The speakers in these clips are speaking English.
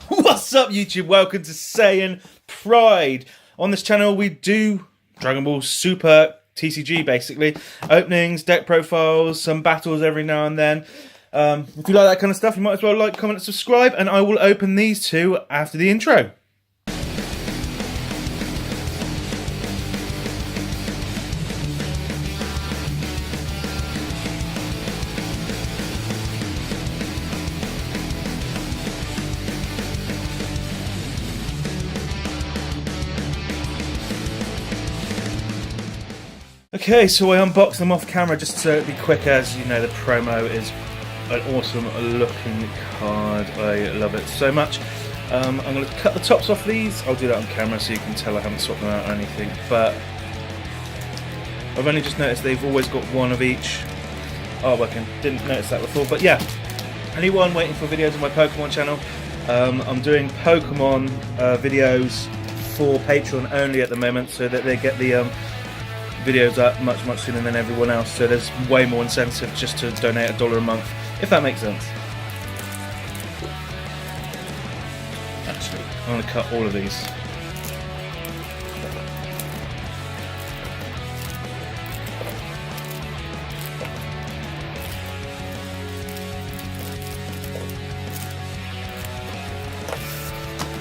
What's up, YouTube? Welcome to Saiyan Pride. On this channel we do Dragon Ball Super TCG, basically. Openings, deck profiles, some battles every now and then. If you like that kind of stuff, you might as well like, comment and subscribe, and I will open these two after the intro. Okay, so I unboxed them off camera just to be quick, as you know the promo is an awesome looking card. I love it so much. I'm going to cut the tops off these. I'll do that on camera so you can tell I haven't swapped them out or anything, but I've only just noticed they've always got one of each artwork, and didn't notice that before. But yeah, anyone waiting for videos on my Pokemon channel, I'm doing Pokemon videos for Patreon only at the moment, so that they get the videos up much sooner than everyone else, so there's way more incentive just to donate $1 a month, if that makes sense. Actually, I'm going to cut all of these.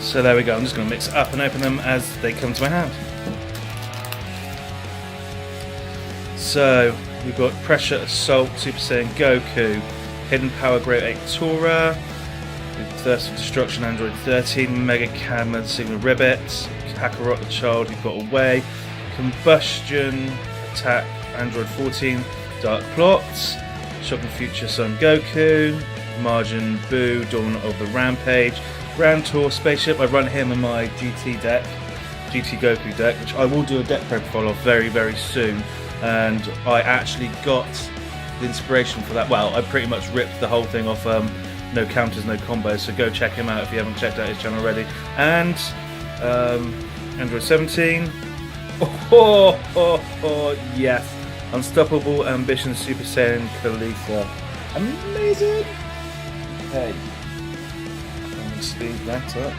So there we go, I'm just going to mix it up and open them as they come to my hand. So, we've got Pressure, Assault, Super Saiyan Goku, Hidden Power, Great 8 Tora, Thirst for Destruction, Android 13, Mega Cadman, Sigma Ribbit, Kakarot the Child, You've Got Away, Combustion, Attack, Android 14, Dark Plots, Shocking Future, Son Goku, Margin Buu, Dawn of the Rampage, Grand Tour Spaceship. I run him in my GT deck, GT Goku deck, which I will do a deck profile of very soon. And I actually got the inspiration for that. Well, I pretty much ripped the whole thing off No Counters, No Combos, so go check him out if you haven't checked out his channel already. And Android 17. Yes. Unstoppable Ambition Super Saiyan Kalisa. Amazing! Okay. I'm going to speed that up.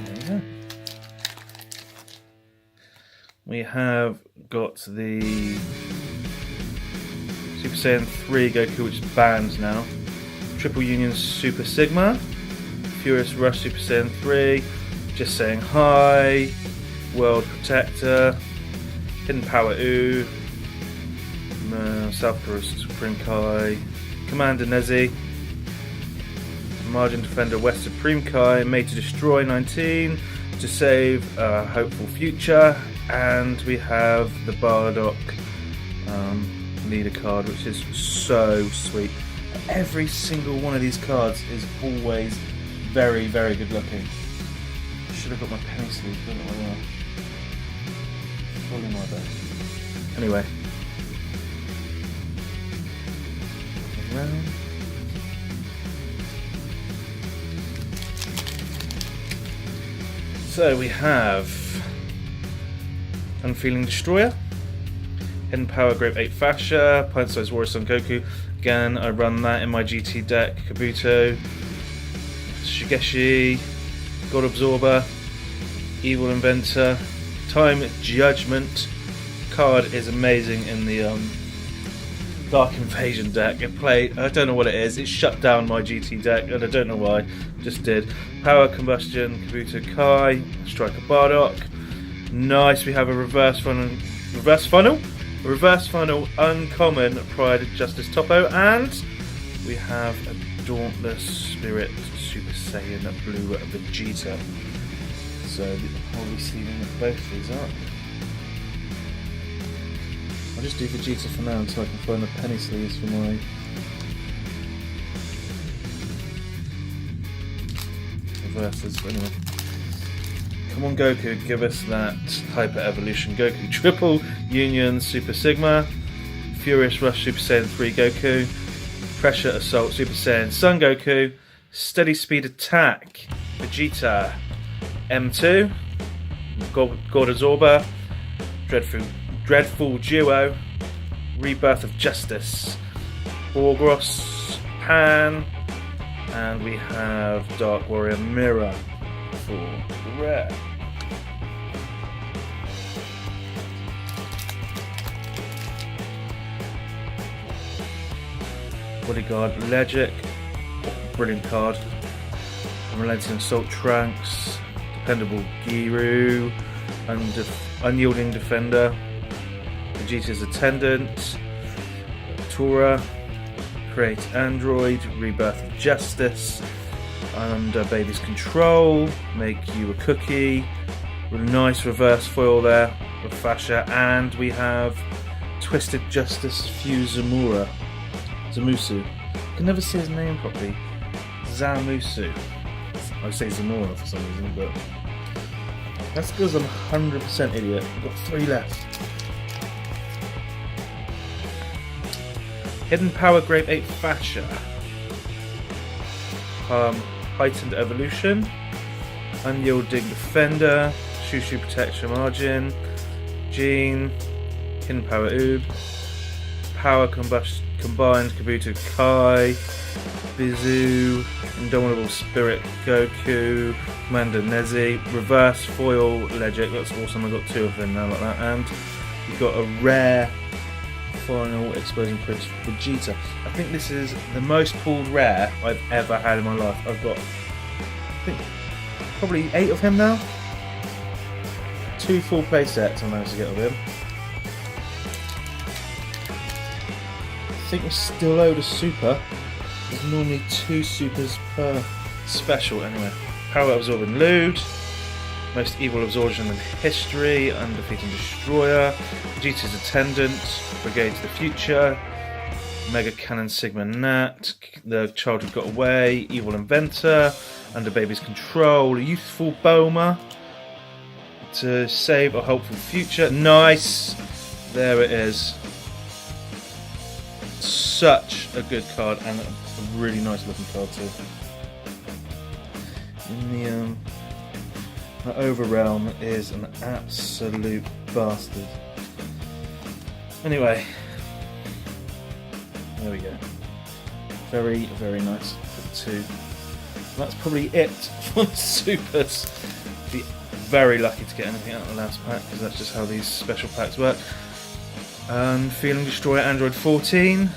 There we go. We have got the Super Saiyan 3 Goku, which is banned now. Triple Union Super Sigma. Furious Rush Super Saiyan 3. Just Saying Hi. World Protector. Hidden Power U. South Korea Supreme Kai. Commander Nezi. Margin Defender West Supreme Kai. Made to Destroy 19. To Save Hopeful Future. And we have the Bardock leader card, which is so sweet. Every single one of these cards is always very good looking. I should have got my penny sleeve, don't know why. Probably my best. Anyway. Around. So we have Unfeeling Destroyer, Hidden Power, Grape 8 Fascia, Pint Size Warrior Son Goku. Again, I run that in my GT deck. Kabuto, Shigeshi, God Absorber, Evil Inventor, Time Judgment. Card is amazing in the Dark Invasion deck. I don't know what it is. It shut down my GT deck, and I don't know why. Just did. Power Combustion, Kabuto Kai, Striker Bardock. Nice, we have a reverse funnel uncommon Pride Justice Topo, and we have a Dauntless Spirit Super Saiyan Blue Vegeta. So I'll be receiving both of these up. I'll just do Vegeta for now until I can find the penny sleeves for my reverses. Anyway. Come on Goku, give us that Hyper Evolution Goku. Triple Union Super Sigma, Furious Rush Super Saiyan 3 Goku, Pressure Assault Super Saiyan Son Goku, Steady Speed Attack Vegeta, M2, God Absorber, Dreadful Duo, Rebirth of Justice, Orgros, Pan, and we have Dark Warrior Mirror for rare. Bodyguard Legic, brilliant card. Unrelenting Assault Trunks, Dependable Giru, Unyielding Defender, Vegeta's Attendant, Tora, Create Android, Rebirth of Justice, Under Baby's Control, Make You a Cookie, with a nice reverse foil there with Fascia, and we have Twisted Justice Fuzumura. Zamusu. I can never say his name properly. Zamusu. I say Zamora for some reason, but that's because I'm 100% idiot. I've got 3 left. Hidden Power Grade 8 Fascia. Heightened Evolution. Unyielding Defender. Shushu Protection Margin. Gene. Hidden Power Oob. Power Combined Kabuto Kai, Bizu, Indomitable Spirit Goku, Commander Nezi, Reverse Foil Legic, that's awesome, I've got 2 of them now like that, and you've got a rare Final Exposing Prince Vegeta. I think this is the most pulled rare I've ever had in my life. I've got, I think, probably 8 of him now. 2 full play sets I managed to get of him. I think we're still owed a super. There's normally 2 supers per special anyway. Power Absorbing Lude, Most Evil Absorption in History, Undefeated Destroyer, Vegeta's Attendant, Brigade to the Future, Mega Cannon Sigma Nat, The Child Who Got Away, Evil Inventor, Under Baby's Control, Youthful Boma, To Save a Hopeful Future. Nice! There it is. Such a good card, and a really nice looking card too. In the Overrealm is an absolute bastard. Anyway, there we go. Very, very nice for 2. That's probably it for the supers. Be very lucky to get anything out of the last pack, because that's just how these special packs work. Feeling Destroyer Android 14.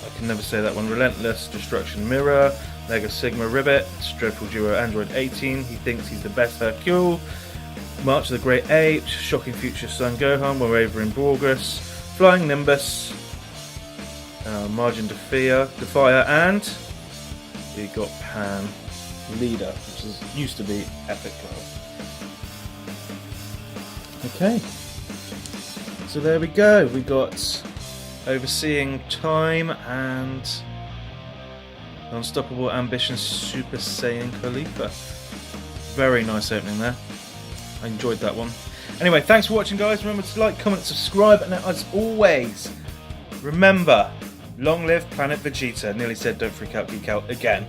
I can never say that one. Relentless Destruction Mirror. Mega Sigma Ribbit. Dreadful Duo Android 18. He thinks he's the best Hercule. March of the Great Ape. Shocking Future Son Gohan. Wavering Borgus. Flying Nimbus. Margin Defier. And we got Pan Leader, which used to be Epic Card. Okay. So there we go, we got Overseeing Time and Unstoppable Ambition Super Saiyan Khalifa. Very nice opening there. I enjoyed that one. Anyway, thanks for watching, guys. Remember to like, comment, subscribe, and as always, remember, long live Planet Vegeta. Nearly said don't freak out, geek out again.